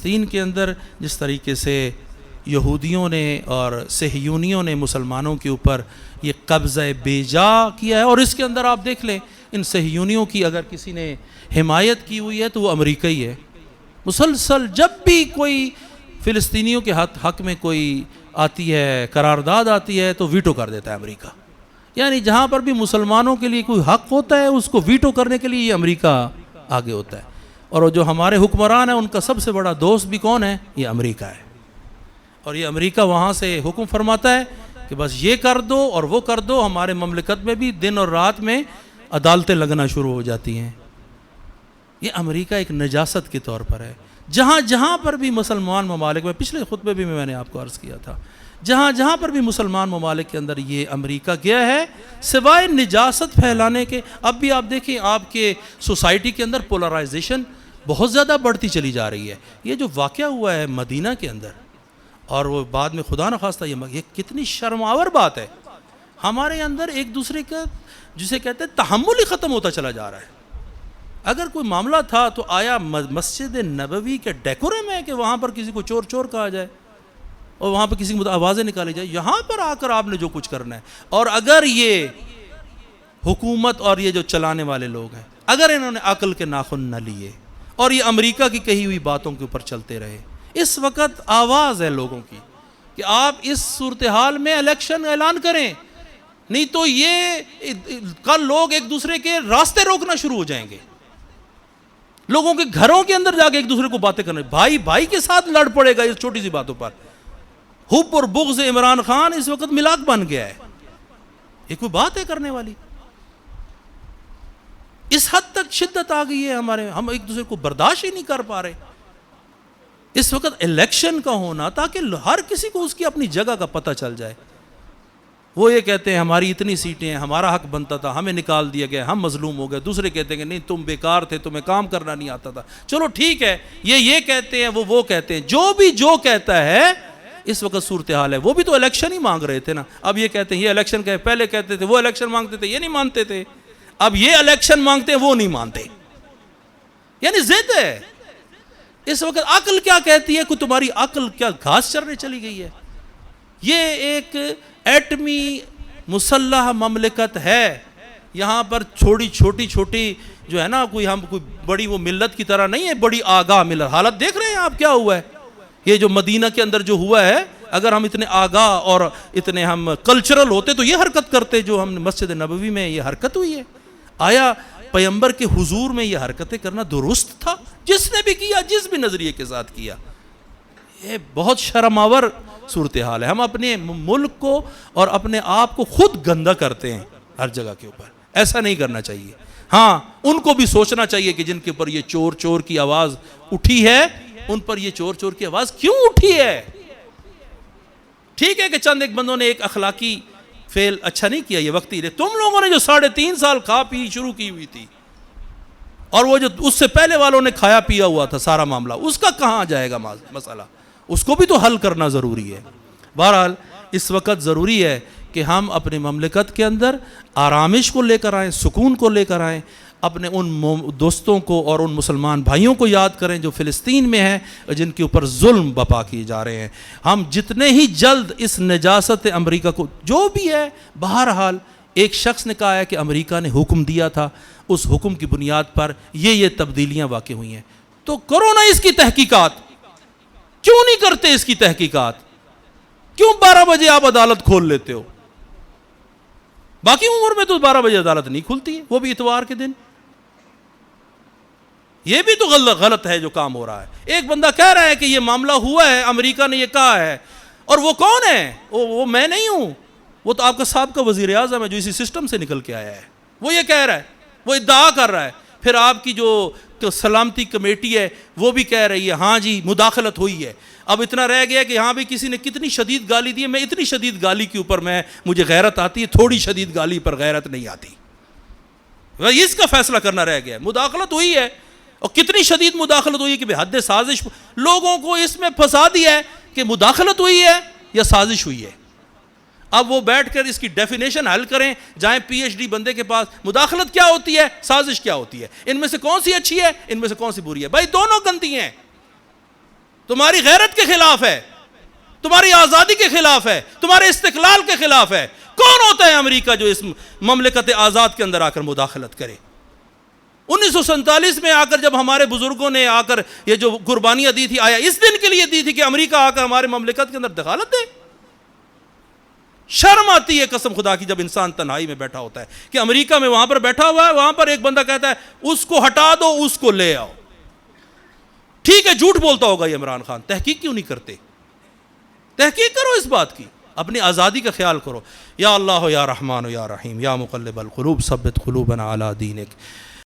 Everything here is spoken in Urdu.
فلسطین کے اندر جس طریقے سے یہودیوں نے اور صہیونیوں نے مسلمانوں کے اوپر یہ قبضہ بے جا کیا ہے، اور اس کے اندر آپ دیکھ لیں ان صہیونیوں کی اگر کسی نے حمایت کی ہوئی ہے تو وہ امریکہ ہی ہے۔ مسلسل جب بھی کوئی فلسطینیوں کے حق میں کوئی آتی ہے، قرارداد آتی ہے، تو ویٹو کر دیتا ہے امریکہ۔ یعنی جہاں پر بھی مسلمانوں کے لیے کوئی حق ہوتا ہے اس کو ویٹو کرنے کے لیے یہ امریکہ آگے ہوتا ہے، اور جو ہمارے حکمران ہیں ان کا سب سے بڑا دوست بھی کون ہے؟ یہ امریکہ ہے، اور یہ امریکہ وہاں سے حکم فرماتا ہے کہ بس یہ کر دو اور وہ کر دو۔ ہمارے مملکت میں بھی دن اور رات میں عدالتیں لگنا شروع ہو جاتی ہیں۔ یہ امریکہ ایک نجاست کے طور پر ہے۔ جہاں جہاں پر بھی مسلمان ممالک میں، پچھلے خطبے بھی میں نے آپ کو عرض کیا تھا، جہاں جہاں پر بھی مسلمان ممالک کے اندر یہ امریکہ گیا ہے، سوائے نجاست پھیلانے کے۔ اب بھی آپ دیکھیں آپ کے سوسائٹی کے اندر پولرائزیشن بہت زیادہ بڑھتی چلی جا رہی ہے۔ یہ جو واقعہ ہوا ہے مدینہ کے اندر، اور وہ بعد میں خدا نخواستہ یہ کتنی شرم آور بات ہے، ہمارے اندر ایک دوسرے کا جسے کہتے ہیں تحمل ہی ختم ہوتا چلا جا رہا ہے۔ اگر کوئی معاملہ تھا تو آیا مسجد نبوی کے ڈیکورم ہے کہ وہاں پر کسی کو چور چور کہا جائے اور وہاں پر کسی کی آوازیں نکالی جائے؟ یہاں پر آ کر آپ نے جو کچھ کرنا ہے، اور اگر یہ حکومت اور یہ جو چلانے والے لوگ ہیں اگر انہوں نے عقل کے ناخن نہ لیے اور یہ امریکہ کی کہی ہوئی باتوں کے اوپر چلتے رہے، اس وقت آواز ہے لوگوں کی کہ آپ اس صورتحال میں الیکشن اعلان کریں، نہیں تو یہ کل لوگ ایک دوسرے کے راستے روکنا شروع ہو جائیں گے، لوگوں کے گھروں کے اندر جا کے ایک دوسرے کو باتیں کرنے، بھائی بھائی کے ساتھ لڑ پڑے گا اس چھوٹی سی باتوں پر۔ حب اور بغض عمران خان اس وقت ملاک بن گیا ہے، یہ کوئی بات ہے کرنے والی؟ اس حد تک شدت آ گئی ہے ہمارے، ہم ایک دوسرے کو برداشت ہی نہیں کر پا رہے۔ اس وقت الیکشن کا ہونا تاکہ ہر کسی کو اس کی اپنی جگہ کا پتہ چل جائے۔ وہ یہ کہتے ہیں ہماری اتنی سیٹیں ہیں، ہمارا حق بنتا تھا، ہمیں نکال دیا گیا، ہم مظلوم ہو گئے۔ دوسرے کہتے ہیں کہ نہیں تم بیکار تھے، تمہیں کام کرنا نہیں آتا تھا۔ چلو ٹھیک ہے، یہ کہتے ہیں، وہ کہتے ہیں، جو بھی جو کہتا ہے اس وقت صورتحال ہے۔ وہ بھی تو الیکشن ہی مانگ رہے تھے نا، اب یہ کہتے ہیں یہ الیکشن کہ پہلے کہتے تھے وہ الیکشن مانگتے تھے، یہ نہیں مانتے تھے، اب یہ الیکشن مانگتے ہیں وہ نہیں مانتے، یعنی ضد ہے۔ اس وقت عقل کیا کہتی ہے کہ تمہاری عقل کیا گھاس چرنے چلی گئی ہے؟ یہ ایک ایٹمی مسلح مملکت ہے، یہاں پر چھوٹی جو ہے نا، کوئی بڑی وہ ملت کی طرح نہیں ہے، بڑی آگاہ ملت۔ حالت دیکھ رہے ہیں آپ کیا ہوا ہے، یہ جو مدینہ کے اندر جو ہوا ہے، اگر ہم اتنے آگاہ اور اتنے ہم کلچرل ہوتے تو یہ حرکت کرتے جو ہم مسجد نبوی میں یہ حرکت ہوئی ہے۔ آیا پیغمبر کے حضور میں یہ حرکتیں کرنا درست تھا؟ جس نے بھی کیا، جس بھی نظریے کے ساتھ کیا، یہ بہت شرماور صورتحال ہے۔ ہم اپنے ملک کو اور اپنے آپ کو خود گندا کرتے ہیں ہر جگہ کے اوپر، ایسا نہیں کرنا چاہیے۔ ہاں ان کو بھی سوچنا چاہیے کہ جن کے اوپر یہ چور چور کی آواز اٹھی ہے، ان پر یہ چور چور کی آواز کیوں اٹھی ہے؟ ٹھیک ہے کہ چند ایک بندوں نے ایک اخلاقی فعل اچھا نہیں کیا، یہ وقتی رہے، تم لوگوں نے جو 3.5 سال کھا پی شروع کی ہوئی تھی، اور وہ جو اس سے پہلے والوں نے کھایا پیا ہوا تھا سارا معاملہ، اس کا کہاں جائے گا مسئلہ؟ اس کو بھی تو حل کرنا ضروری ہے۔ بہرحال اس وقت ضروری ہے کہ ہم اپنے مملکت کے اندر آرامش کو لے کر آئیں، سکون کو لے کر آئیں، اپنے ان دوستوں کو اور ان مسلمان بھائیوں کو یاد کریں جو فلسطین میں ہیں، جن کے اوپر ظلم بپا کیے جا رہے ہیں۔ ہم جتنے ہی جلد اس نجاست امریکہ کو جو بھی ہے، بہرحال ایک شخص نے کہا ہے کہ امریکہ نے حکم دیا تھا، اس حکم کی بنیاد پر یہ تبدیلیاں واقع ہوئی ہیں، تو کرو نا اس کی تحقیقات۔ کیوں نہیں کرتے اس کی تحقیقات؟ کیوں 12 بجے آپ عدالت کھول لیتے ہو؟ باقی عمر میں تو 12 بجے عدالت نہیں کھلتی ہے، وہ بھی اتوار کے دن۔ یہ بھی تو غلط ہے جو کام ہو رہا ہے۔ ایک بندہ کہہ رہا ہے کہ یہ معاملہ ہوا ہے، امریکہ نے یہ کہا ہے، اور وہ کون ہے؟ وہ میں نہیں ہوں، وہ تو آپ کا سابقہ وزیر اعظم ہے جو اسی سسٹم سے نکل کے آیا ہے، وہ یہ کہہ رہا ہے، وہ ادعا کر رہا ہے۔ پھر آپ کی جو سلامتی کمیٹی ہے وہ بھی کہہ رہی ہے ہاں جی مداخلت ہوئی ہے۔ اب اتنا رہ گیا کہ یہاں بھی کسی نے کتنی شدید گالی دی ہے، میں اتنی شدید گالی کے اوپر مجھے غیرت آتی ہے، تھوڑی شدید گالی پر غیرت نہیں آتی۔ اس کا فیصلہ کرنا رہ گیا ہے۔ مداخلت ہوئی ہے، اور کتنی شدید مداخلت ہوئی ہے کہ حد سازش، لوگوں کو اس میں پھنسا دیا ہے کہ مداخلت ہوئی ہے یا سازش ہوئی ہے۔ اب وہ بیٹھ کر اس کی ڈیفینیشن حل کریں، جائیں پی ایچ ڈی بندے کے پاس، مداخلت کیا ہوتی ہے، سازش کیا ہوتی ہے، ان میں سے کون سی اچھی ہے، ان میں سے کون سی بری ہے؟ بھائی دونوں گندی ہیں، تمہاری غیرت کے خلاف ہے، تمہاری آزادی کے خلاف ہے، تمہارے استقلال کے خلاف ہے. کون ہوتا ہے امریکہ جو اس مملکت آزاد کے اندر آ کر مداخلت کرے؟ 1947 میں آ کر جب ہمارے بزرگوں نے آ کر یہ جو قربانیاں دی تھی، آیا اس دن کے لیے دی تھی کہ امریکہ آ کر ہمارے مملکت کے اندر دخالت دے؟ شرم آتی ہے قسم خدا کی جب انسان تنہائی میں بیٹھا ہوتا ہے کہ امریکہ میں وہاں پر بیٹھا ہوا ہے، وہاں پر ایک بندہ کہتا ہے اس کو ہٹا دو، اس کو لے آؤ. ٹھیک ہے جھوٹ بولتا ہوگا یہ عمران خان، تحقیق کیوں نہیں کرتے؟ تحقیق کرو اس بات کی، اپنی آزادی کا خیال کرو. یا اللہ یا رحمان یا رحیم یا مقلب القلوب ثبت قلوبنا علی دینک.